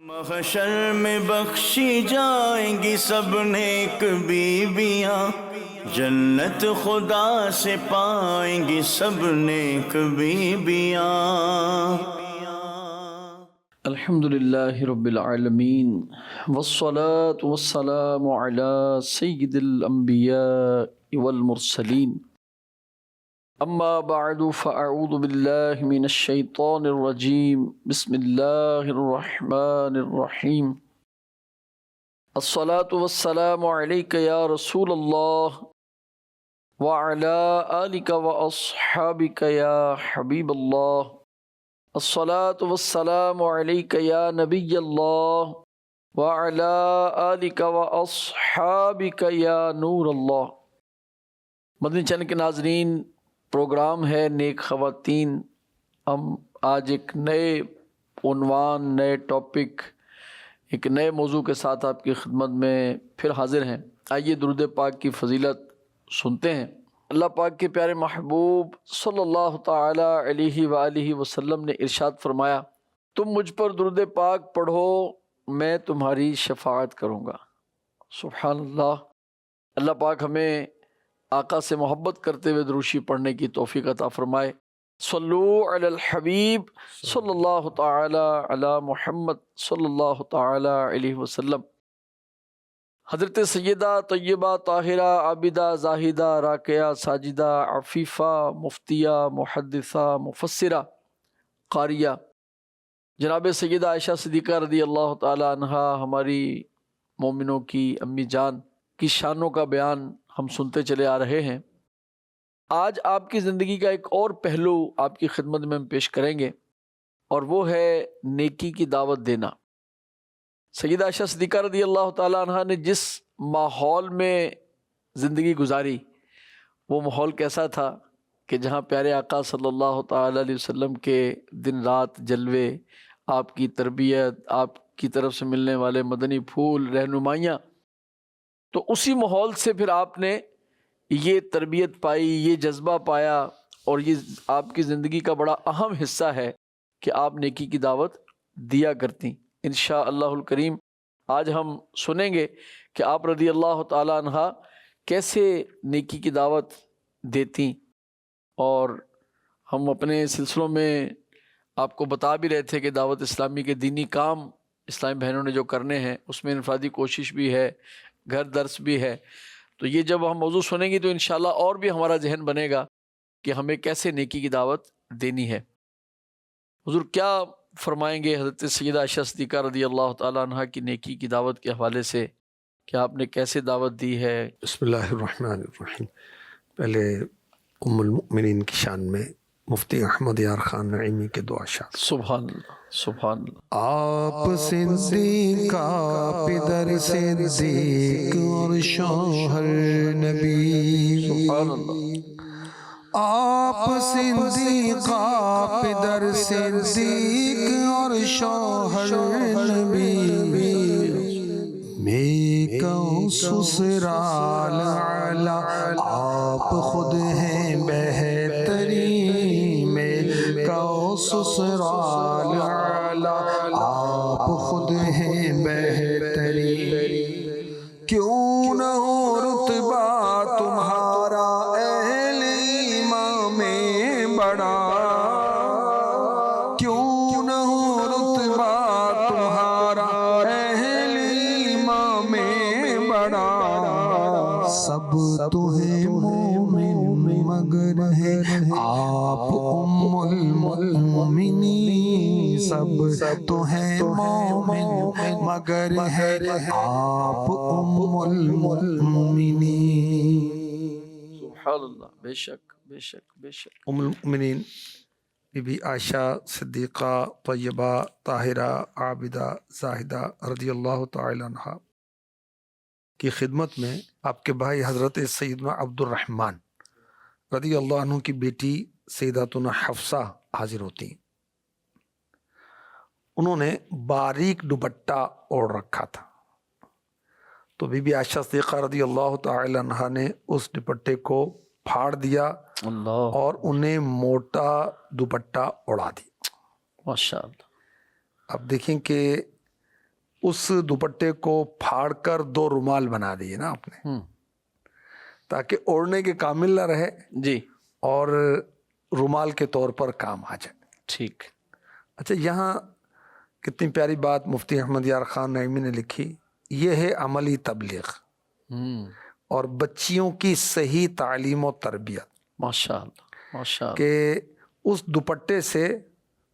محشر میں بخشی جائیں گی سب نیک بیویاں، جنت خدا سے پائیں گی سب نیک بیویاں۔ الحمد للہ رب العالمین والصلاة والسلام علی سید الانبیاء والمرسلین، اما بعد فاعوذ باللہ من الشیطان الرجیم، بسم اللہ الرحمن الرحیم۔ الصلاة والسلام علیک یا رسول اللہ وعلی آلک واصحابک یا حبیب اللہ، الصلاة والسلام علیک یا نبی اللہ وعلی آلک واصحابک یا نور اللہ۔ مدنی چینل کے ناظرین، پروگرام ہے نیک خواتین۔ ہم آج ایک نئے عنوان، نئے ٹاپک، ایک نئے موضوع کے ساتھ آپ کی خدمت میں پھر حاضر ہیں۔ آئیے درود پاک کی فضیلت سنتے ہیں۔ اللہ پاک کے پیارے محبوب صلی اللہ تعالی علیہ وآلہ وسلم نے ارشاد فرمایا، تم مجھ پر درود پاک پڑھو میں تمہاری شفاعت کروں گا۔ سبحان اللہ۔ اللہ پاک ہمیں آقا سے محبت کرتے ہوئے دروشی پڑھنے کی توفیق عطا فرمائے۔ صلو علی الحبیب صلی اللہ تعالی علی محمد صلی اللہ تعالی علیہ وسلم۔ حضرت سیدہ طیبہ طاہرہ عابدہ زاہدہ راکعہ ساجدہ عفیفہ مفتیہ محدثہ مفسرہ قاریہ جناب سیدہ عائشہ صدیقہ رضی اللہ تعالی عنہا، ہماری مومنوں کی امی جان کی شانوں کا بیان ہم سنتے چلے آ رہے ہیں۔ آج آپ کی زندگی کا ایک اور پہلو آپ کی خدمت میں ہم پیش کریں گے، اور وہ ہے نیکی کی دعوت دینا۔ سیدہ عائشہ صدیقہ رضی اللہ تعالی عنہ نے جس ماحول میں زندگی گزاری، وہ ماحول کیسا تھا کہ جہاں پیارے آقا صلی اللہ تعالی علیہ وسلم کے دن رات جلوے، آپ کی تربیت، آپ کی طرف سے ملنے والے مدنی پھول، رہنمائیاں، تو اسی ماحول سے پھر آپ نے یہ تربیت پائی، یہ جذبہ پایا، اور یہ آپ کی زندگی کا بڑا اہم حصہ ہے کہ آپ نیکی کی دعوت دیا کرتی۔ انشاءاللہ الکریم آج ہم سنیں گے کہ آپ رضی اللہ تعالی عنہ کیسے نیکی کی دعوت دیتی، اور ہم اپنے سلسلوں میں آپ کو بتا بھی رہے تھے کہ دعوت اسلامی کے دینی کام اسلامی بہنوں نے جو کرنے ہیں اس میں انفرادی کوشش بھی ہے، گھر درس بھی ہے۔ تو یہ جب ہم موضوع سنیں گے تو انشاءاللہ اور بھی ہمارا ذہن بنے گا کہ ہمیں کیسے نیکی کی دعوت دینی ہے۔ حضور کیا فرمائیں گے حضرت سیدہ عائشہ صدیقہ رضی اللہ تعالی عنہ کی نیکی کی دعوت کے حوالے سے کہ آپ نے کیسے دعوت دی ہے؟ بسم اللہ الرحمن الرحیم۔ پہلے ام المؤمنین کی شان میں مفتی احمد یار خان نعیمی کے دعا شاد۔ سبحان اللہ، سبحان اللہ۔ آپ صدیقہ پدر صدیق اور شوہر نبی، سبحان اللہ۔ آپ صدیقہ پدر صدیق اور شوہر نبی، میں کہوں سسرال اعلی آپ خود ہیں بہترین، میں کہوں سسرال اعلی آپ خود ہیں بہترین، کیوں نہ ہو رتبہ تمہارا اہل ایمان میں بڑا، کیوں نہ ہو رتبہ تمہارا اہل ایمان میں بڑا، سب تو ہے مومن مگر ہے آپ ام المؤمنین، سب تو ہے مومن مگر ہے آپ ام المؤمنین۔ سبحان اللہ۔ بے شک، بے شک، بے شک۔ ام المؤمنین بی بی عائشہ صدیقہ طیبہ طاہرہ عابدہ زاہدہ رضی اللہ تعالی عنہ کی خدمت میں آپ کے بھائی حضرت سیدنا عبد الرحمن رضی اللہ عنہ کی بیٹی سیداتنا حفصہ حاضر ہوتی ہیں۔ انہوں نے باریک دوپٹہ اوڑھ رکھا تھا، تو بی بی عائشہ صدیقہ رضی اللہ تعالی عنہ نے اس دوپٹے کو پھاڑ دیا اللہ، اور انہیں موٹا دوپٹہ اڑا دی۔ ماشاء اللہ۔ اب دیکھیں کہ اس دوپٹے کو پھاڑ کر 2 رومال بنا دیے نا آپ نے، تاکہ اوڑھنے کے کامل نہ رہے جی اور رومال کے طور پر کام آ جائے. ٹھیک. اچھا، یہاں کتنی پیاری بات مفتی احمد یار خان نعیمی نے لکھی. یہ ہے عملی تبلیغ اور بچیوں کی صحیح تعلیم و تربیت. ماشاء اللہ ماشاء اللہ. کہ اس دوپٹے سے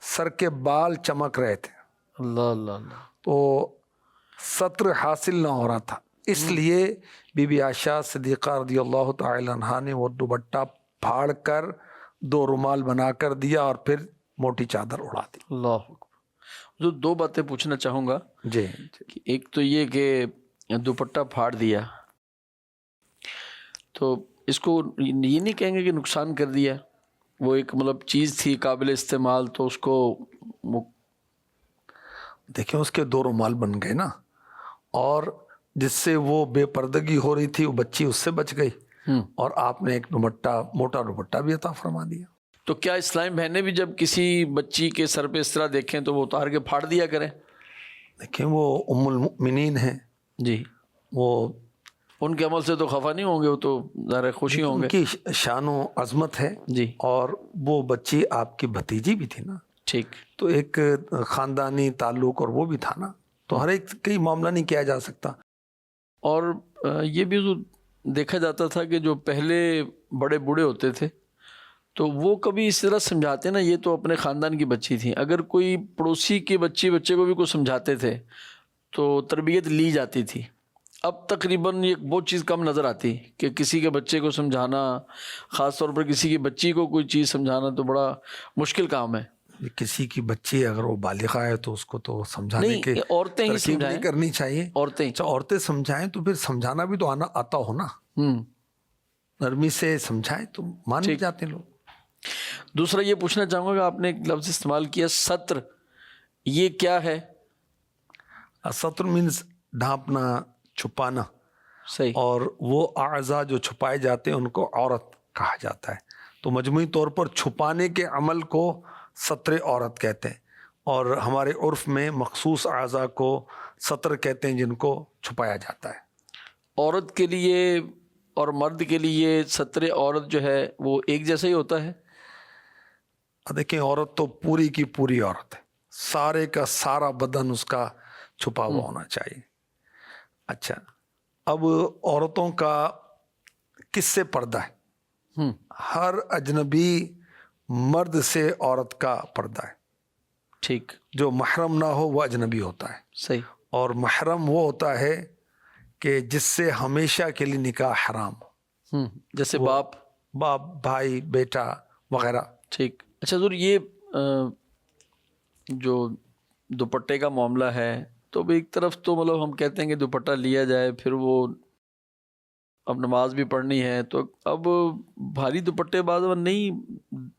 سر کے بال چمک رہے تھے، اللہ اللہ اللہ. تو ستر حاصل نہ ہو رہا تھا، اس لیے بی بی عائشہ صدیقہ رضی اللہ تعالی عنہا نے وہ دوپٹہ پھاڑ کر 2 رومال بنا کر دیا اور پھر موٹی چادر اڑا دی. اللہ اکبر. جو 2 باتیں پوچھنا چاہوں گا. جی کہ ایک تو یہ کہ دوپٹہ پھاڑ دیا تو اس کو یہ نہیں کہیں گے کہ نقصان کر دیا، وہ ایک مطلب چیز تھی قابل استعمال تو اس کو دیکھیں اس کے 2 رومال بن گئے نا، اور جس سے وہ بے پردگی ہو رہی تھی وہ بچی اس سے بچ گئی، اور آپ نے ایک دوپٹہ موٹا دوپٹہ بھی عطا فرما دیا. تو کیا اسلام بہنیں بھی جب کسی بچی کے سر پہ اس طرح دیکھیں تو وہ اتار کے پھاڑ دیا کریں؟ دیکھیں وہ ام المؤمنین ہیں جی، وہ ان کے عمل سے تو خفا نہیں ہوں گے، وہ تو ظاہر خوشی ہوں ان گے. کی شان و عظمت ہے جی اور وہ بچی آپ کی بھتیجی بھی تھی نا، ٹھیک. تو ایک خاندانی تعلق اور وہ بھی تھا نا، تو ہر ایک کئی معاملہ نہیں کیا جا سکتا. اور یہ بھی تو دیکھا جاتا تھا کہ جو پہلے بڑے بوڑھے ہوتے تھے تو وہ کبھی اس طرح سمجھاتے نا، یہ تو اپنے خاندان کی بچی تھی، اگر کوئی پڑوسی کے بچے کو بھی کوئی سمجھاتے تھے تو تربیت لی جاتی تھی. اب تقریباً یہ بہت چیز کم نظر آتی کہ کسی کے بچے کو سمجھانا، خاص طور پر کسی کی بچی کو کوئی چیز سمجھانا تو بڑا مشکل کام ہے. کسی کی بچی اگر وہ بالغہ ہے تو اس کو تو سمجھانے کی نہیں، عورتیں ہی ترکیب سمجھائیں، نہیں کرنی چاہیے. عورتیں. اچھا، عورتیں سمجھائیں تو پھر سمجھانا بھی تو آتا ہو نا، نرمی سے سمجھائیں تو مان بھی جاتے ہیں لوگ. دوسرا یہ پوچھنا چاہوں گا کہ آپ نے ایک لفظ استعمال کیا ستر، یہ کیا ہے؟ ستر مینس ڈھانپنا، چھپانا، صحیح. اور وہ اعضاء جو چھپائے جاتے ہیں ان کو عورت کہا جاتا ہے. تو مجموعی طور پر چھپانے کے عمل کو ستر عورت کہتے ہیں، اور ہمارے عرف میں مخصوص اعضاء کو ستر کہتے ہیں جن کو چھپایا جاتا ہے. عورت کے لیے اور مرد کے لیے ستر عورت جو ہے وہ ایک جیسا ہی ہوتا ہے؟ دیکھیں عورت تو پوری کی پوری عورت ہے، سارے کا سارا بدن اس کا چھپا ہوا ہونا چاہیے. اچھا، اب عورتوں کا کس سے پردہ ہے؟ ہر اجنبی مرد سے عورت کا پردہ ہے. ٹھیک. جو محرم نہ ہو وہ اجنبی ہوتا ہے. صحیح. اور محرم وہ ہوتا ہے کہ جس سے ہمیشہ کے لیے نکاح حرام ہو، جیسے باپ، بھائی، بیٹا وغیرہ. ٹھیک. اچھا حضور، یہ جو دوپٹے کا معاملہ ہے تو ایک طرف تو مطلب ہم کہتے ہیں کہ دوپٹہ لیا جائے، پھر وہ اب نماز بھی پڑھنی ہے تو اب بھاری دوپٹے بعض نہیں،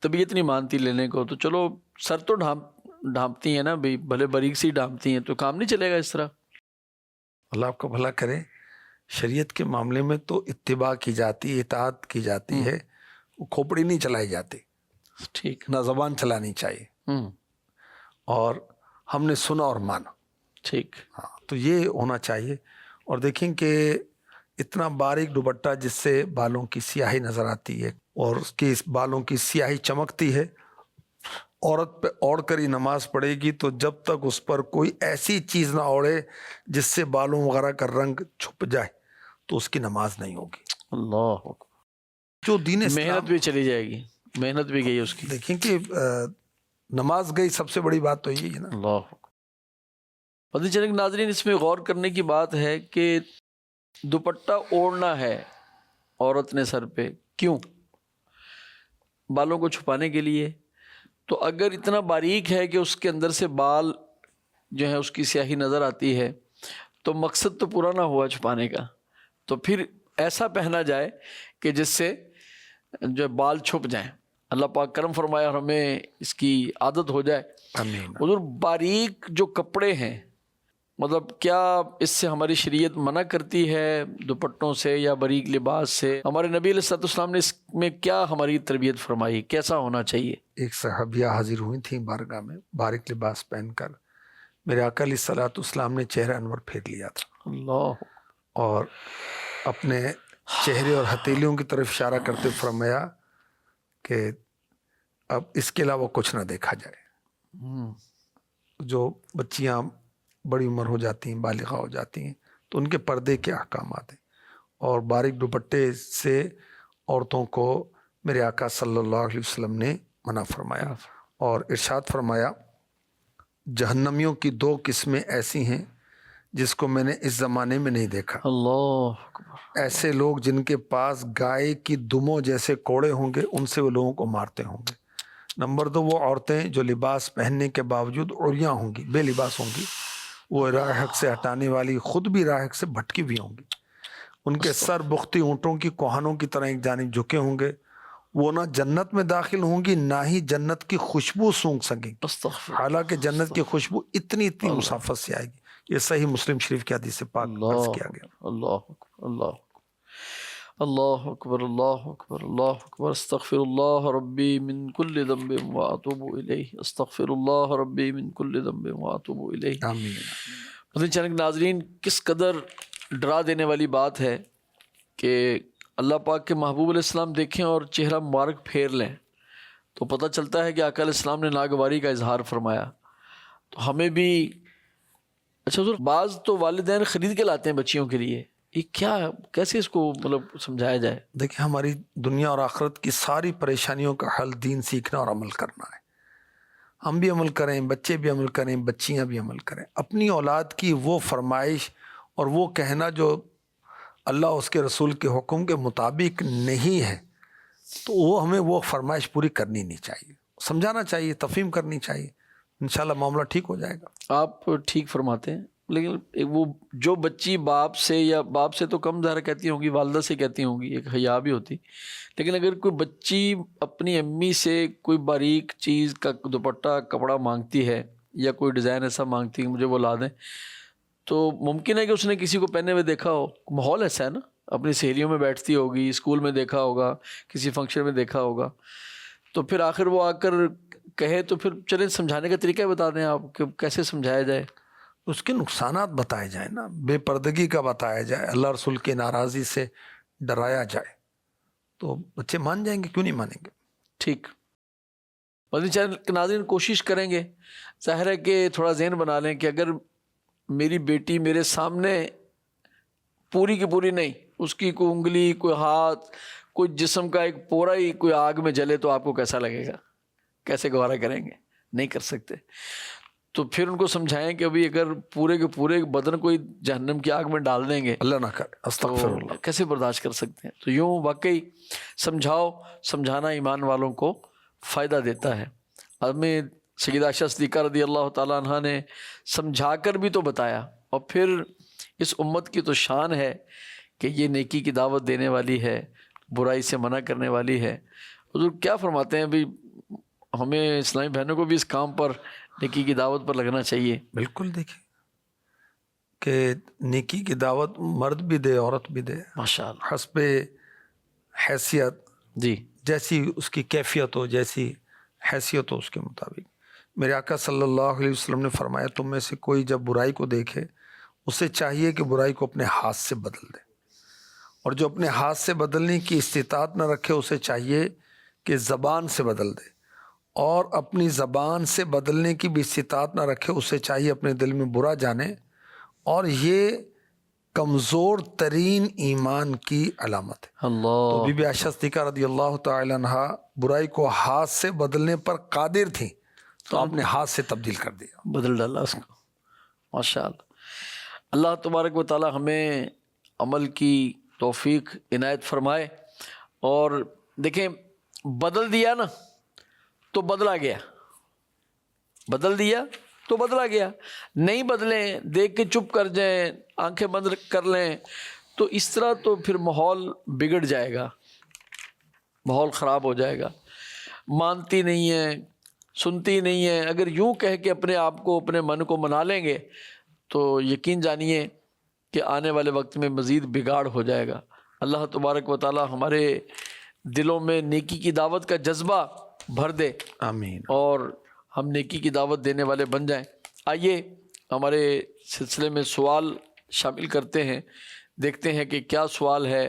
طبیعت نہیں مانتی لینے کو، تو چلو سر تو ڈھانپتی ہیں نا بھائی، بھلے باریک سی ڈھانپتی ہیں، تو کام نہیں چلے گا اس طرح؟ اللہ آپ کا بھلا کرے. شریعت کے معاملے میں تو اتباع کی جاتی ہے، اطاعت کی جاتی ہے، وہ کھوپڑی نہیں چلائی جاتی. ٹھیک. نہ زبان چلانی چاہیے، اور ہم نے سنا اور مانا. ٹھیک. ہاں، تو یہ ہونا چاہیے. اور دیکھیں کہ اتنا باریک دوپٹہ جس سے بالوں کی سیاہی نظر آتی ہے اور اس کی بالوں کی سیاہی چمکتی ہے، عورت پہ اوڑھ کر ہی نماز پڑھے گی تو جب تک اس پر کوئی ایسی چیز نہ اوڑھے جس سے بالوں وغیرہ کا رنگ چھپ جائے تو اس کی نماز نہیں ہوگی. اللہ اکبر. جو دین اسلام، محنت بھی چلی جائے گی، محنت بھی گئی اس کی. دیکھیں کہ نماز گئی، سب سے بڑی بات تو یہی ہے نا. اللہ اکبر. پتہ چلے کہ ناظرین اس میں غور کرنے کی بات ہے کہ دوپٹہ اوڑھنا ہے عورت نے سر پہ، کیوں؟ بالوں کو چھپانے کے لیے. تو اگر اتنا باریک ہے کہ اس کے اندر سے بال جو ہے اس کی سیاہی نظر آتی ہے تو مقصد تو پورا نہ ہوا چھپانے کا. تو پھر ایسا پہنا جائے کہ جس سے جو بال چھپ جائیں. اللہ پاک کرم فرمایا اور ہمیں اس کی عادت ہو جائے. آمین. حضور، باریک جو کپڑے ہیں، مطلب کیا اس سے ہماری شریعت منع کرتی ہے دوپٹوں سے یا باریک لباس سے؟ ہمارے نبی علیہ الصلوۃ والسلام نے اس میں کیا ہماری تربیت فرمائی، کیسا ہونا چاہیے؟ ایک صحابیہ حاضر ہوئی تھیں بارگاہ میں باریک لباس پہن کر. میرے آقا علیہ الصلوۃ والسلام نے چہرہ انور پھیر لیا تھا اللہ اور اپنے چہرے اور ہتھیلیوں کی طرف اشارہ کرتے فرمایا کہ اب اس کے علاوہ کچھ نہ دیکھا جائے. جو بچیاں بڑی عمر ہو جاتی ہیں، بالغہ ہو جاتی ہیں، تو ان کے پردے کے احکامات ہیں، اور باریک دوپٹے سے عورتوں کو میرے آقا صلی اللہ علیہ وسلم نے منع فرمایا اور ارشاد فرمایا جہنمیوں کی 2 قسمیں ایسی ہیں جس کو میں نے اس زمانے میں نہیں دیکھا. اللہ اکبر. ایسے لوگ جن کے پاس گائے کی دموں جیسے کوڑے ہوں گے، ان سے وہ لوگوں کو مارتے ہوں گے. نمبر 2، وہ عورتیں جو لباس پہننے کے باوجود عریاں ہوں گی، بے لباس ہوں گی، وہ راہ حق سے ہٹانے والی، خود بھی راہ حق سے بھٹکی ہوئی ہوں گی. ان کے سر بختی اونٹوں کی کوہانوں کی طرح ایک جانب جھکے ہوں گے. وہ نہ جنت میں داخل ہوں گی، نہ ہی جنت کی خوشبو سونگھ سکیں گی، استغفر. حالانکہ جنت کی خوشبو اتنی مسافت سے آئے گی. یہ صحیح مسلم شریف کی حدیث پاک عرض کیا گیا. اللہ اکبر. اللہ اللہ اکبر. اللہ اکبر. اللہ اکبر. استغفر اللہ ربی من کل ذنب واتوب الیہ. استغفر اللہ ربی من کل ذنب واتوب الیہ. آمین. مدنی چینل کے ناظرین، کس قدر ڈرا دینے والی بات ہے کہ اللہ پاک کے محبوب علیہ السلام دیکھیں اور چہرہ مبارک پھیر لیں تو پتہ چلتا ہے کہ آقا علیہ السلام نے ناگواری کا اظہار فرمایا. تو ہمیں بھی اچھا حضور، بعض تو والدین خرید کے لاتے ہیں بچیوں کے لیے، یہ کیا، کیسے اس کو مطلب سمجھایا جائے؟ دیکھیں، ہماری دنیا اور آخرت کی ساری پریشانیوں کا حل دین سیکھنا اور عمل کرنا ہے. ہم بھی عمل کریں، بچے بھی عمل کریں، بچیاں بھی عمل کریں. اپنی اولاد کی وہ فرمائش اور وہ کہنا جو اللہ اس کے رسول کے حکم کے مطابق نہیں ہے، تو وہ ہمیں وہ فرمائش پوری کرنی نہیں چاہیے، سمجھانا چاہیے، تفہیم کرنی چاہیے. انشاءاللہ معاملہ ٹھیک ہو جائے گا. آپ ٹھیک فرماتے ہیں، لیکن وہ جو بچی باپ سے، یا باپ سے تو کم ظاہر کہتی ہوں گی، والدہ سے کہتی ہوں گی، ایک حیا بھی ہوتی، لیکن اگر کوئی بچی اپنی امی سے کوئی باریک چیز کا دوپٹہ کپڑا مانگتی ہے یا کوئی ڈیزائن ایسا مانگتی ہے کہ مجھے وہ لا دیں، تو ممکن ہے کہ اس نے کسی کو پہنے ہوئے دیکھا ہو. ماحول ایسا ہے نا، اپنی سہیلیوں میں بیٹھتی ہوگی، اسکول میں دیکھا ہوگا، کسی فنکشن میں دیکھا ہوگا، تو پھر آخر وہ آ کر کہے تو پھر چلیں سمجھانے کا طریقہ بتا دیں آپ کہ کیسے سمجھایا جائے. اس کے نقصانات بتائے جائیں نا، بے پردگی کا بتایا جائے، اللہ رسول کے ناراضی سے ڈرایا جائے، تو بچے مان جائیں گے. کیوں نہیں مانیں گے؟ ٹھیک. مدنی چینل کے ناظرین کوشش کریں گے، ظاہر ہے کہ تھوڑا ذہن بنا لیں کہ اگر میری بیٹی میرے سامنے پوری کی پوری نہیں، اس کی کوئی انگلی، کوئی ہاتھ، کوئی جسم کا ایک پورا ہی کوئی آگ میں جلے تو آپ کو کیسا لگے گا؟ کیسے گوارا کریں گے؟ نہیں کر سکتے. تو پھر ان کو سمجھائیں کہ ابھی اگر پورے کے پورے بدن کو جہنم کی آگ میں ڈال دیں گے، اللہ نہ کرے، استغفر اللہ، تو کیسے برداشت کر سکتے ہیں؟ تو یوں واقعی سمجھانا ایمان والوں کو فائدہ دیتا ہے. ہمیں سیدہ عائشہ صدیقہ رضی اللہ تعالیٰ عنہ نے سمجھا کر بھی تو بتایا، اور پھر اس امت کی تو شان ہے کہ یہ نیکی کی دعوت دینے والی ہے، برائی سے منع کرنے والی ہے. حضور کیا فرماتے ہیں؟ بھی ہمیں اسلامی بہنوں کو بھی اس کام پر، نیکی کی دعوت پر لگنا چاہیے. بالکل. دیکھیں کہ نیکی کی دعوت مرد بھی دے، عورت بھی دے، ماشاء اللہ، حسب حیثیت، جی، جیسی اس کی کیفیت ہو، جیسی حیثیت ہو، اس کے مطابق. میرے آقا صلی اللہ علیہ وسلم نے فرمایا تم میں سے کوئی جب برائی کو دیکھے اسے چاہیے کہ برائی کو اپنے ہاتھ سے بدل دے، اور جو اپنے ہاتھ سے بدلنے کی استطاعت نہ رکھے اسے چاہیے کہ زبان سے بدل دے، اور اپنی زبان سے بدلنے کی بھی استطاعت نہ رکھے اسے چاہیے اپنے دل میں برا جانے، اور یہ کمزور ترین ایمان کی علامت ہے. اللہ. تو بی بی عائشہ صدیقہ رضی اللہ تعالی عنہا برائی کو ہاتھ سے بدلنے پر قادر تھیں، تو آپ نے ہاتھ سے تبدیل کر دیا، بدل ڈالا اس کو. ماشاء اللہ. اللہ تبارک و تعالی ہمیں عمل کی توفیق عنایت فرمائے. اور دیکھیں، بدل دیا نا تو بدلا گیا، بدل دیا تو بدلا گیا. نہیں بدلیں، دیکھ کے چپ کر جائیں، آنکھیں بند کر لیں، تو اس طرح تو پھر ماحول بگڑ جائے گا، ماحول خراب ہو جائے گا. مانتی نہیں ہے، سنتی نہیں ہے. اگر یوں کہہ کے اپنے آپ کو، اپنے من کو منا لیں گے تو یقین جانیے کہ آنے والے وقت میں مزید بگاڑ ہو جائے گا. اللہ تبارک و تعالی ہمارے دلوں میں نیکی کی دعوت کا جذبہ بھر دے، آمین. اور ہم نیکی کی دعوت دینے والے بن جائیں. آئیے ہمارے سلسلے میں سوال شامل کرتے ہیں، دیکھتے ہیں کہ کیا سوال ہے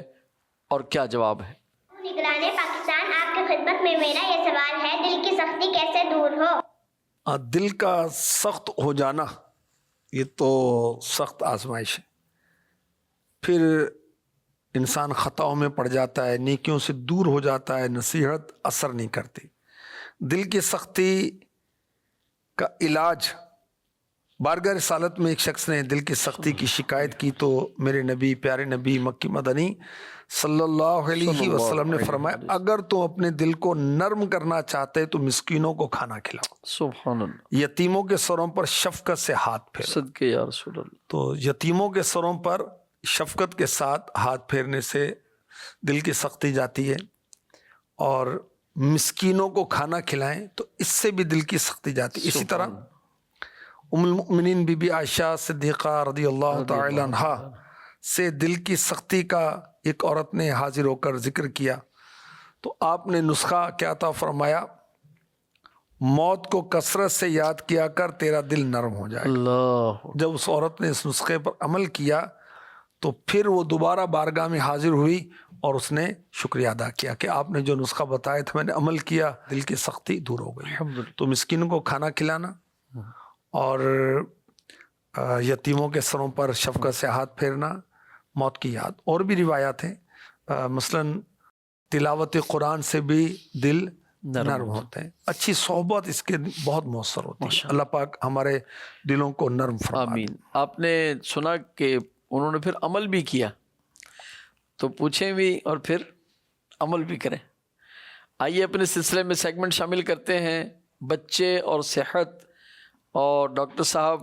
اور کیا جواب ہے۔ نگران پاکستان، آپ کی خدمت میں میرا یہ سوال ہے، دل کی سختی کیسے دور ہو؟ دل کا سخت ہو جانا یہ تو سخت آزمائش ہے، پھر انسان خطاؤں میں پڑ جاتا ہے، نیکیوں سے دور ہو جاتا ہے، نصیحت اثر نہیں کرتی۔ دل کی سختی کا علاج، بارگاہ رسالت میں ایک شخص نے دل کی سختی کی شکایت کی تو میرے نبی، پیارے نبی مکی مدنی صلی اللہ علیہ وسلم نے فرمایا اگر تم اپنے دل کو نرم کرنا چاہتے تو مسکینوں کو کھانا کھلاؤ، سبحان اللہ، یتیموں کے سروں پر شفقت سے ہاتھ پھیرو۔ صدقے یا رسول اللہ۔ تو یتیموں کے سروں پر شفقت کے ساتھ ہاتھ پھیرنے سے دل کی سختی جاتی ہے، اور مسکینوں کو کھانا کھلائیں تو اس سے بھی دل کی سختی جاتی ہے۔ اسی طرح ام المؤمنین بی بی عائشہ صدیقہ رضی اللہ تعالی عنہا سے دل کی سختی کا ایک عورت نے حاضر ہو کر ذکر کیا تو آپ نے نسخہ کیا عطا فرمایا، موت کو کثرت سے یاد کیا کر تیرا دل نرم ہو جائے گا۔ اللہ، جب اس عورت نے اس نسخے پر عمل کیا تو پھر وہ دوبارہ بارگاہ میں حاضر ہوئی اور اس نے شکریہ ادا کیا کہ آپ نے جو نسخہ بتایا تھا میں نے عمل کیا، دل کی سختی دور ہو گئی۔ الحمدللہ۔ تو مسکینوں کو کھانا کھلانا اور یتیموں کے سروں پر شفقت سے ہاتھ پھیرنا، موت کی یاد۔ اور بھی روایات ہیں، مثلاً تلاوت قرآن سے بھی دل نرم ہوتے ہیں، اچھی صحبت اس کے بہت مؤثر ہوتی ہے۔ اللہ پاک ہمارے دلوں کو نرم فرمائے۔ آمین۔ آپ نے سنا کہ انہوں نے پھر عمل بھی کیا، تو پوچھیں بھی اور پھر عمل بھی کریں۔ آئیے اپنے سلسلے میں سیگمنٹ شامل کرتے ہیں، بچے اور صحت، اور ڈاکٹر صاحب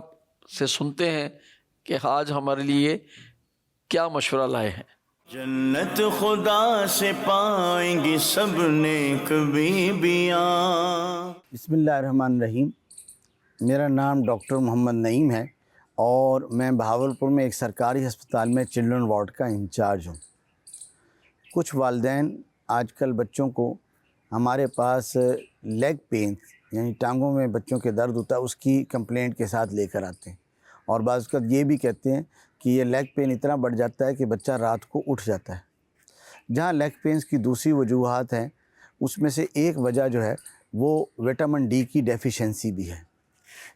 سے سنتے ہیں کہ آج ہمارے لیے کیا مشورہ لائے ہیں۔ جنت خدا سے پائیں گی سب نیک بیویاں۔ بسم اللہ الرحمن الرحیم۔ میرا نام ڈاکٹر محمد نعیم ہے اور میں بہاولپور میں ایک سرکاری ہسپتال میں چلڈرن وارڈ کا انچارج ہوں۔ کچھ والدین آج کل بچوں کو ہمارے پاس لیگ پین یعنی ٹانگوں میں بچوں کے درد ہوتا ہے اس کی کمپلینٹ کے ساتھ لے کر آتے ہیں، اور بعض اوقات یہ بھی کہتے ہیں کہ یہ لیگ پین اتنا بڑھ جاتا ہے کہ بچہ رات کو اٹھ جاتا ہے۔ جہاں لیگ پینس کی دوسری وجوہات ہیں، اس میں سے ایک وجہ جو ہے وہ وٹامن ڈی کی ڈیفیشنسی بھی ہے،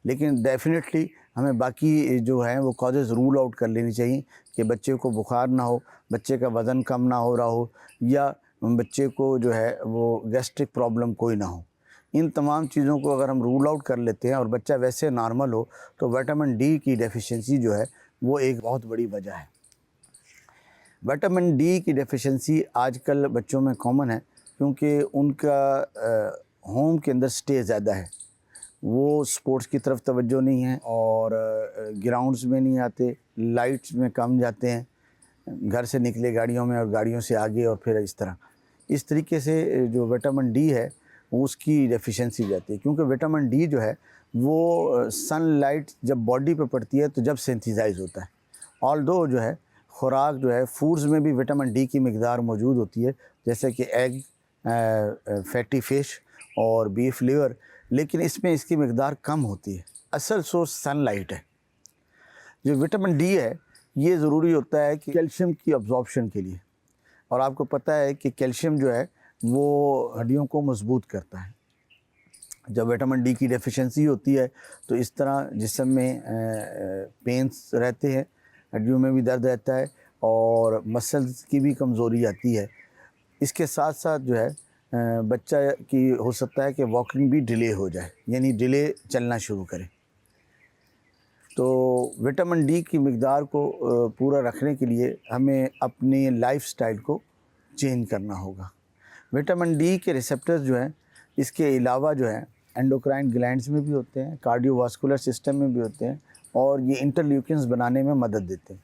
لیکن ڈیفینیٹلی ہمیں باقی جو ہیں وہ کازز رول آؤٹ کر لینی چاہیے کہ بچے کو بخار نہ ہو، بچے کا وزن کم نہ ہو رہا ہو، یا بچے کو جو ہے وہ گیسٹرک پرابلم کوئی نہ ہو۔ ان تمام چیزوں کو اگر ہم رول آؤٹ کر لیتے ہیں اور بچہ ویسے نارمل ہو تو وٹامن ڈی کی ڈیفیشنسی جو ہے وہ ایک بہت بڑی وجہ ہے۔ وٹامن ڈی کی ڈیفیشنسی آج کل بچوں میں کامن ہے کیونکہ ان کا ہوم کے اندر سٹے زیادہ ہے، وہ سپورٹس کی طرف توجہ نہیں ہے اور گراؤنڈز میں نہیں آتے، لائٹس میں کم جاتے ہیں، گھر سے نکلے گاڑیوں میں اور گاڑیوں سے آگے، اور پھر اس طریقے سے جو وٹامن ڈی ہے اس کی ڈیفیشنسی جاتی ہے، کیونکہ وٹامن ڈی جو ہے وہ سن لائٹ جب باڈی پہ پڑتی ہے تو جب سینتھیسائز ہوتا ہے۔ آلدو جو ہے خوراک جو ہے فوڈز میں بھی وٹامن ڈی کی مقدار موجود ہوتی ہے، جیسے کہ ایگ، فیٹی فش اور بیف لیور، لیکن اس میں اس کی مقدار کم ہوتی ہے۔ اصل سورس سن لائٹ ہے۔ جو وٹامن ڈی ہے یہ ضروری ہوتا ہے کہ کیلشیم کی ابزارپشن کے لیے، اور آپ کو پتہ ہے کہ کیلشیم جو ہے وہ ہڈیوں کو مضبوط کرتا ہے۔ جب وٹامن ڈی کی ڈیفیشنسی ہوتی ہے تو اس طرح جسم میں پینس رہتے ہیں، ہڈیوں میں بھی درد رہتا ہے اور مسلز کی بھی کمزوری آتی ہے۔ اس کے ساتھ ساتھ جو ہے بچہ کی ہو سکتا ہے کہ واکنگ بھی ڈیلے ہو جائے، یعنی ڈیلے چلنا شروع کرے۔ تو وٹامن ڈی کی مقدار کو پورا رکھنے کے لیے ہمیں اپنی لائف سٹائل کو چینج کرنا ہوگا۔ وٹامن ڈی کے ریسپٹرز جو ہیں اس کے علاوہ جو ہے اینڈوکرائن گلینڈز میں بھی ہوتے ہیں، کارڈیو واسکولر سسٹم میں بھی ہوتے ہیں، اور یہ انٹرلیوکنز بنانے میں مدد دیتے ہیں۔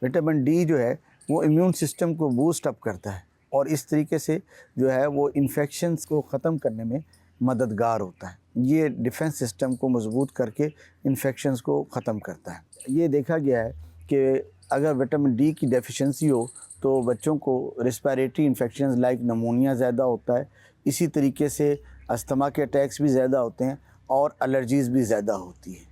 وٹامن ڈی جو ہے وہ امیون سسٹم کو بوسٹ اپ کرتا ہے اور اس طریقے سے جو ہے وہ انفیکشنز کو ختم کرنے میں مددگار ہوتا ہے۔ یہ ڈیفنس سسٹم کو مضبوط کر کے انفیکشنز کو ختم کرتا ہے۔ یہ دیکھا گیا ہے کہ اگر وٹامن ڈی کی ڈیفیشنسی ہو تو بچوں کو ریسپائریٹری انفیکشنز لائک نمونیا زیادہ ہوتا ہے، اسی طریقے سے استھما کے اٹیکس بھی زیادہ ہوتے ہیں اور الرجیز بھی زیادہ ہوتی ہیں۔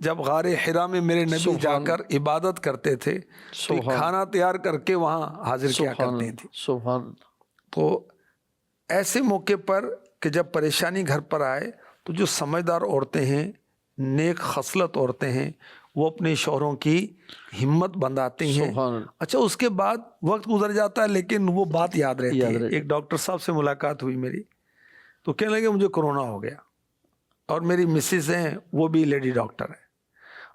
جب غار حرا میں میرے نبی جا سبحان کر عبادت کرتے تھے تو سبحان کھانا تیار کر کے وہاں حاضر کیا سبحان کرتے تھے. سبحان اللہ. تو ایسے موقع پر کہ جب پریشانی گھر پر آئے تو جو سمجھدار عورتیں ہیں، نیک خصلت عورتیں ہیں، وہ اپنے شوہروں کی ہمت بندھاتی ہیں. سبحان اللہ. اچھا اس کے بعد وقت گزر جاتا ہے لیکن وہ بات یاد رہتی یاد ہے. رہتی. ایک ڈاکٹر صاحب سے ملاقات ہوئی میری، تو کہنے لگے مجھے کرونا ہو گیا، اور میری مسز ہیں وہ بھی لیڈی ڈاکٹر ہیں.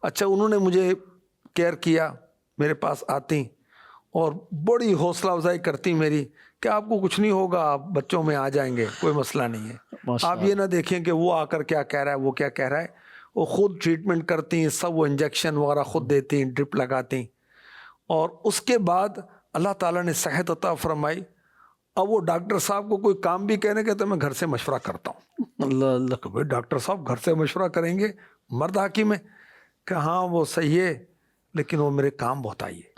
اچھا انہوں نے مجھے کیئر کیا، میرے پاس آتی اور بڑی حوصلہ افزائی کرتی میری کہ آپ کو کچھ نہیں ہوگا، آپ بچوں میں آ جائیں گے، کوئی مسئلہ نہیں ہے. ماشاء آپ یہ نہ دیکھیں کہ وہ آ کر کیا کہہ رہا ہے، وہ کیا کہہ رہا ہے. وہ خود ٹریٹمنٹ کرتی ہیں، سب وہ انجیکشن وغیرہ خود دیتی ہیں، ڈرپ لگاتی ہیں. اور اس کے بعد اللہ تعالیٰ نے صحت عطا فرمائی. اب وہ ڈاکٹر صاحب کو کوئی کام بھی کہنے کے تو میں گھر سے مشورہ کرتا ہوں. اللہ اللہ. کہ بھائی ڈاکٹر صاحب گھر سے مشورہ کریں گے، مرد حکیم ہے، کہ ہاں وہ صحیح ہے لیکن وہ میرے کام بہت آئی ہے.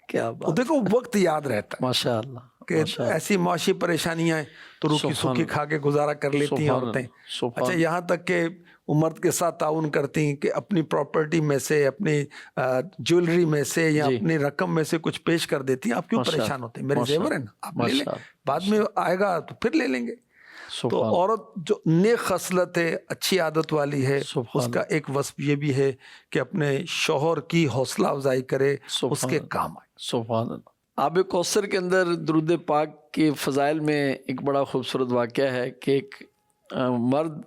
کیا وہ بات. دیکھو وقت یاد رہتا ہے ماشاء اللہ. کہ ماشاء اللہ. ایسی معاشی پریشانیاں ہیں تو روکی سبحان سوکھی کھا کے گزارا کر لیتی ہیں سبحان عورتیں. اللہ. سبحان اچھا یہاں تک کہ وہ مرد کے ساتھ تعاون کرتی ہیں کہ اپنی پراپرٹی میں سے، اپنی جیولری میں سے یا جی. اپنی رقم میں سے کچھ پیش کر دیتی ہیں. آپ کیوں ماشاء پریشان ہوتے ہیں؟ میرے ماشاء زیور ہیں نا، آپ لے لیں، ماشاء اللہ. بعد میں آئے گا تو پھر لے لیں گے. تو سبحان عورت جو نیک خصلت ہے، اچھی عادت والی ہے، سبحان اس کا ایک وصف یہ بھی ہے کہ اپنے شوہر کی حوصلہ افزائی کرے، اس سبحان کے اللہ. کام آئے. سبحان اللہ. آب کوثر کے اندر درود پاک کے فضائل میں ایک بڑا خوبصورت واقعہ ہے کہ ایک مرد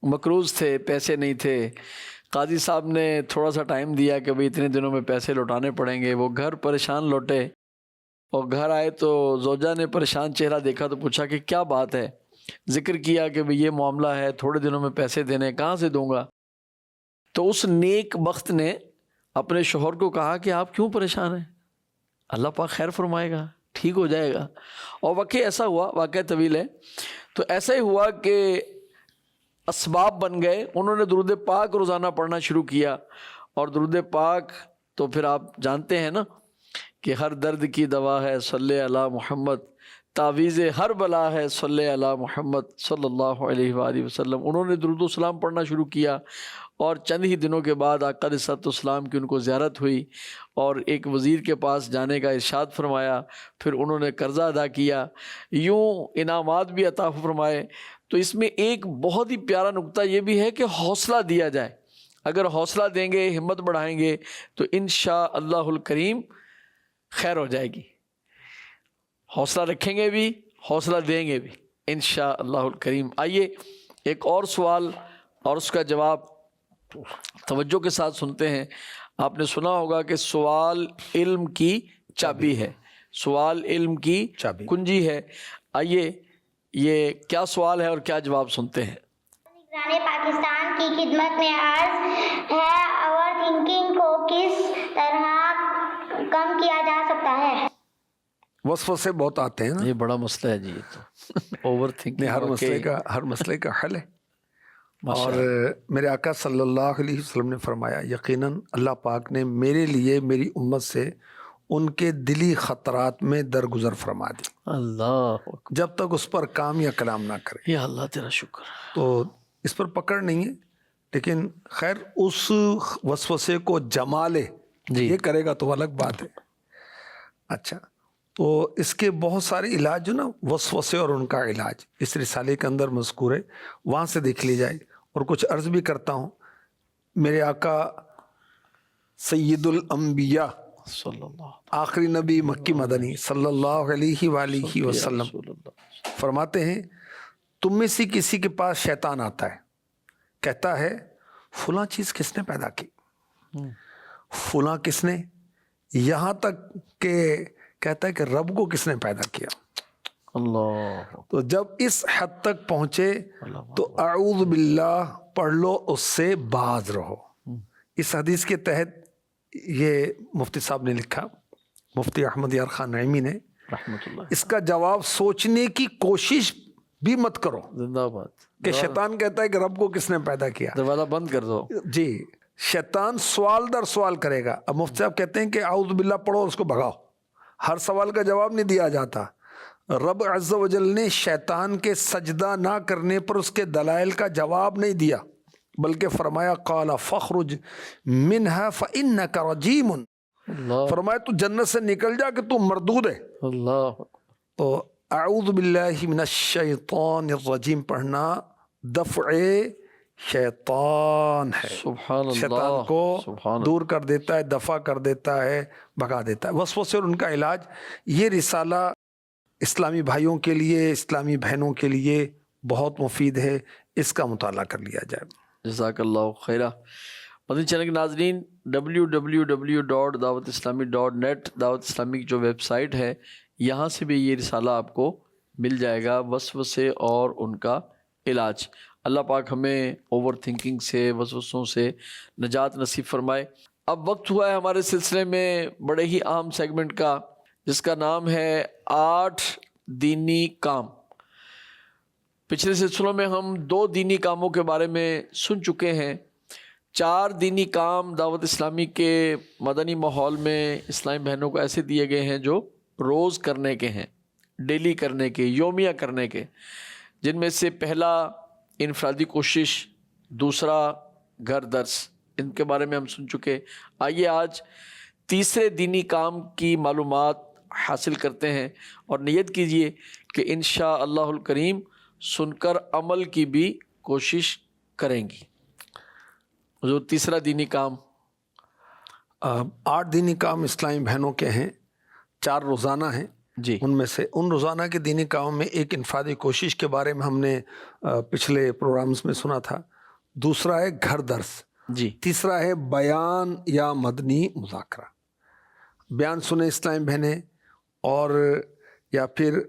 مقروض تھے، پیسے نہیں تھے. قاضی صاحب نے تھوڑا سا ٹائم دیا کہ بھئی اتنے دنوں میں پیسے لوٹانے پڑیں گے. وہ گھر پریشان لوٹے اور گھر آئے تو زوجہ نے پریشان چہرہ دیکھا تو پوچھا کہ کیا بات ہے. ذکر کیا کہ بھئی یہ معاملہ ہے، تھوڑے دنوں میں پیسے دینے، کہاں سے دوں گا. تو اس نیک بخت نے اپنے شوہر کو کہا کہ آپ کیوں پریشان ہیں، اللہ پاک خیر فرمائے گا، ٹھیک ہو جائے گا. اور واقعی ایسا ہوا، واقعہ طویل ہے. تو ایسا ہی ہوا کہ اسباب بن گئے. انہوں نے درود پاک روزانہ پڑھنا شروع کیا. اور درود پاک تو پھر آپ جانتے ہیں نا کہ ہر درد کی دوا ہے، صلی علی محمد، تعویذ ہر بلا ہے، صلی علی محمد صلی اللہ علیہ وآلہ وسلم. انہوں نے درود و سلام پڑھنا شروع کیا اور چند ہی دنوں کے بعد آقا علیہ الصلوۃ والسلام کی ان کو زیارت ہوئی اور ایک وزیر کے پاس جانے کا ارشاد فرمایا. پھر انہوں نے قرضہ ادا کیا، یوں انعامات بھی عطا فرمائے. تو اس میں ایک بہت ہی پیارا نقطہ یہ بھی ہے کہ حوصلہ دیا جائے. اگر حوصلہ دیں گے، ہمت بڑھائیں گے تو انشاءاللہ الکریم خیر ہو جائے گی. حوصلہ رکھیں گے بھی، حوصلہ دیں گے بھی انشاءاللہ الکریم. آئیے ایک اور سوال اور اس کا جواب توجہ کے ساتھ سنتے ہیں. آپ نے سنا ہوگا کہ سوال علم کی چابی ہے، سوال علم کی چابی کنجی ہے. آئیے یہ کیا سوال ہے اور کیا جواب سنتے ہیں. نگران پاکستان کی خدمت میں عرض ہے، اوور تھنکنگ کو کس طرح کم کیا جا سکتا ہے؟ وسوسے بہت آتے ہیں نا، یہ بڑا مسئلہ ہے جی. یہ تو اوور تھنکنگ ہر مسئلے کا حل ہے. اور میرے آقا صلی اللہ علیہ وسلم نے فرمایا یقیناً اللہ پاک نے میرے لیے میری امت سے ان کے دلی خطرات میں درگزر فرما دی، اللہ جب تک اس پر کام یا کلام نہ کرے. یا اللہ تیرا شکر. تو اس پر پکڑ نہیں ہے، لیکن خیر اس وسوسے کو جما لے، جی. یہ کرے گا تو الگ بات ہے. اچھا تو اس کے بہت سارے علاج جو نا، وسوسے اور ان کا علاج اس رسالے کے اندر مذکور ہے، وہاں سے دیکھ لی جائے. اور کچھ عرض بھی کرتا ہوں، میرے آقا سید الانبیاء صلی اللہ آخری نبی مکی مدنی صلی اللہ علیہ وآلہ وسلم فرماتے ہیں تم میں سے کسی کے پاس شیطان آتا ہے، کہتا ہے فلاں چیز کس نے پیدا کی، فلاں کس نے، یہاں تک کہ کہتا ہے کہ رب کو کس نے پیدا کیا. اللہ. تو جب اس حد تک پہنچے تو اعوذ باللہ پڑھ لو، اس سے باز رہو. اس حدیث کے تحت یہ مفتی صاحب نے لکھا، مفتی احمد یار خان نعیمی نے، رحمت اللہ. اس کا جواب سوچنے کی کوشش بھی مت کرو زندہ باد. کہ شیطان کہتا ہے کہ رب کو کس نے پیدا کیا. دروازہ بند کر دو. جی شیطان سوال در سوال کرے گا. اب مفتی صاحب کہتے ہیں کہ اعوذ باللہ پڑھو اور اس کو بھگاؤ. ہر سوال کا جواب نہیں دیا جاتا. رب عز و جل نے شیطان کے سجدہ نہ کرنے پر اس کے دلائل کا جواب نہیں دیا. بلکہ فرمایا قال فخرج منها فإنك رجیم، اللہ فرمایا تو جنت سے نکل جا کہ تو مردود ہے۔ اللہ تو اعوذ باللہ من الشیطان الرجیم پڑھنا دفع شیطان ہے، سبحان اللہ، شیطان کو سبحان اللہ۔ دور کر دیتا ہے، دفع کر دیتا ہے، بھگا دیتا ہے وسوسے اور ان کا علاج۔ یہ رسالہ اسلامی بھائیوں کے لیے، اسلامی بہنوں کے لیے بہت مفید ہے، اس کا مطالعہ کر لیا جائے۔ جزاک اللہ خیرہ۔ مدنی چینل کے ناظرین، www.dawatislami.net دعوت اسلامی کی جو ویب سائٹ ہے، یہاں سے بھی یہ رسالہ آپ کو مل جائے گا، وسوسے اور ان کا علاج۔ اللہ پاک ہمیں اوور تھنکنگ سے، وسوسوں سے نجات نصیب فرمائے۔ اب وقت ہوا ہے ہمارے سلسلے میں بڑے ہی اہم سیگمنٹ کا، جس کا نام ہے 8 دینی کام۔ پچھلے سلسلوں میں ہم 2 دینی کاموں کے بارے میں سن چکے ہیں۔ 4 دینی کام دعوت اسلامی کے مدنی ماحول میں اسلامی بہنوں کو ایسے دیے گئے ہیں جو روز کرنے کے ہیں، ڈیلی کرنے کے، یومیہ کرنے کے، جن میں سے پہلا انفرادی کوشش، دوسرا گھر درس، ان کے بارے میں ہم سن چکے۔ آئیے آج تیسرے دینی کام کی معلومات حاصل کرتے ہیں، اور نیت کیجئے کہ انشاءاللہ الکریم سن کر عمل کی بھی کوشش کریں گی۔ حضور، تیسرا دینی کام۔ 8 دینی کام اسلامی بہنوں کے ہیں، 4 روزانہ ہیں۔ جی، ان میں سے ان روزانہ کے دینی کاموں میں ایک انفرادی کوشش کے بارے میں ہم نے پچھلے پروگرامز میں سنا تھا، دوسرا ہے گھر درس، جی، تیسرا ہے بیان یا مدنی مذاکرہ۔ بیان سنیں اسلامی بہنیں، اور یا پھر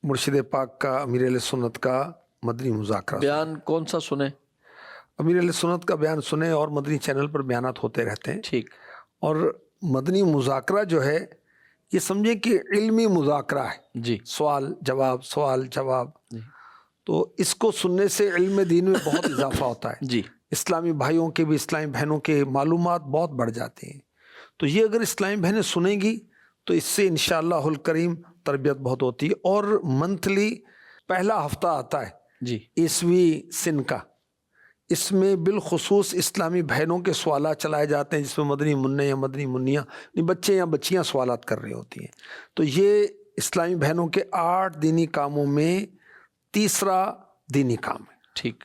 مرشد پاک کا، امیر اہل سنت کا مدنی مذاکرہ۔ بیان کون سا سنیں؟ امیر اہل سنت کا بیان سنیں، اور مدنی چینل پر بیانات ہوتے رہتے ہیں۔ ٹھیک۔ اور مدنی مذاکرہ جو ہے، یہ سمجھیں کہ علمی مذاکرہ ہے، جی، سوال جواب، سوال جواب۔ جی، تو اس کو سننے سے علم دین میں بہت اضافہ ہوتا ہے، جی، اسلامی بھائیوں کے بھی، اسلامی بہنوں کے معلومات بہت بڑھ جاتی ہیں۔ تو یہ اگر اسلامی بہنیں سنیں گی تو اس سے انشاءاللہ الکریم تربیت بہت ہوتی ہے۔ اور منتھلی پہلا ہفتہ آتا ہے جی، 20ویں سن کا، اس میں بالخصوص اسلامی بہنوں کے سوالات چلائے جاتے ہیں، جس میں مدنی منع یا مدنی منیاں، بچے یا بچیاں سوالات کر رہی ہوتی ہیں۔ تو یہ اسلامی بہنوں کے 8 دینی کاموں میں تیسرا دینی کام ہے۔ ٹھیک۔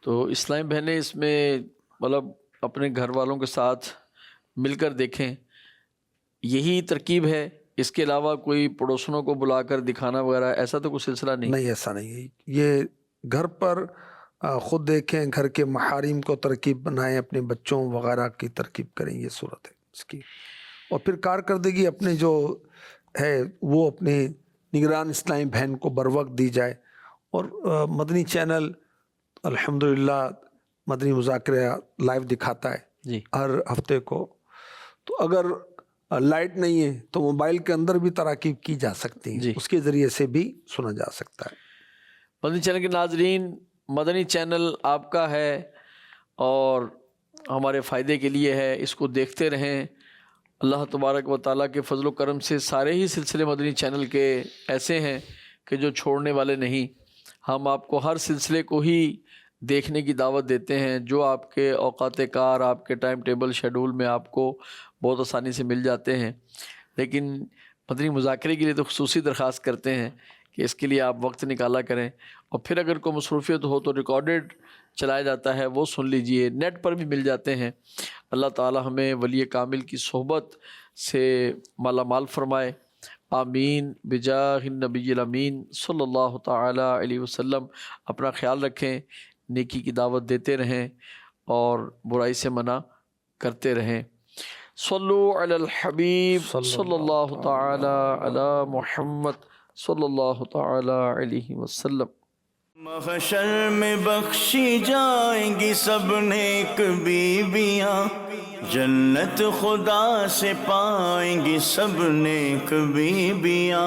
تو اسلامی بہنیں اس میں مطلب اپنے گھر والوں کے ساتھ مل کر دیکھیں، یہی ترکیب ہے، اس کے علاوہ کوئی پڑوسنوں کو بلا کر دکھانا وغیرہ ایسا تو کوئی سلسلہ نہیں؟ نہیں، ایسا نہیں ہے۔ یہ گھر پر خود دیکھیں، گھر کے محارم کو ترکیب بنائیں، اپنے بچوں وغیرہ کی ترکیب کریں، یہ صورت ہے اس کی۔ اور پھر کارکردگی اپنے جو ہے وہ اپنے نگران اسلامی بہن کو بر وقت دی جائے۔ اور مدنی چینل الحمدللہ مدنی مذاکرہ لائیو دکھاتا ہے جی، ہر ہفتے کو۔ تو اگر لائٹ نہیں ہے تو موبائل کے اندر بھی تراکیب کی جا سکتی ہیں، جی، اس کے ذریعے سے بھی سنا جا سکتا ہے۔ مدنی چینل کے ناظرین، مدنی چینل آپ کا ہے اور ہمارے فائدے کے لیے ہے، اس کو دیکھتے رہیں۔ اللہ تبارک و تعالیٰ کے فضل و کرم سے سارے ہی سلسلے مدنی چینل کے ایسے ہیں کہ جو چھوڑنے والے نہیں۔ ہم آپ کو ہر سلسلے کو ہی دیکھنے کی دعوت دیتے ہیں، جو آپ کے اوقات کار، آپ کے ٹائم ٹیبل شیڈول میں آپ کو بہت آسانی سے مل جاتے ہیں، لیکن مدنی مذاکرے کے لیے تو خصوصی درخواست کرتے ہیں کہ اس کے لیے آپ وقت نکالا کریں۔ اور پھر اگر کوئی مصروفیت ہو تو ریکارڈڈ چلایا جاتا ہے، وہ سن لیجئے، نیٹ پر بھی مل جاتے ہیں۔ اللہ تعالی ہمیں ولی کامل کی صحبت سے مالا مال فرمائے، آمین بجاہ النبی الامین صلی اللہ تعالی علیہ وسلم۔ اپنا خیال رکھیں، نیکی کی دعوت دیتے رہیں اور برائی سے منع کرتے رہیں۔ صلو علی الحبیب صلی اللہ تعالی علی محمد صلی اللہ تعالی علیہ وسلم۔ محشر میں بخشی جائیں گی سب نیک بیویاں، جنت خدا سے پائیں گی سب نیک بیویاں۔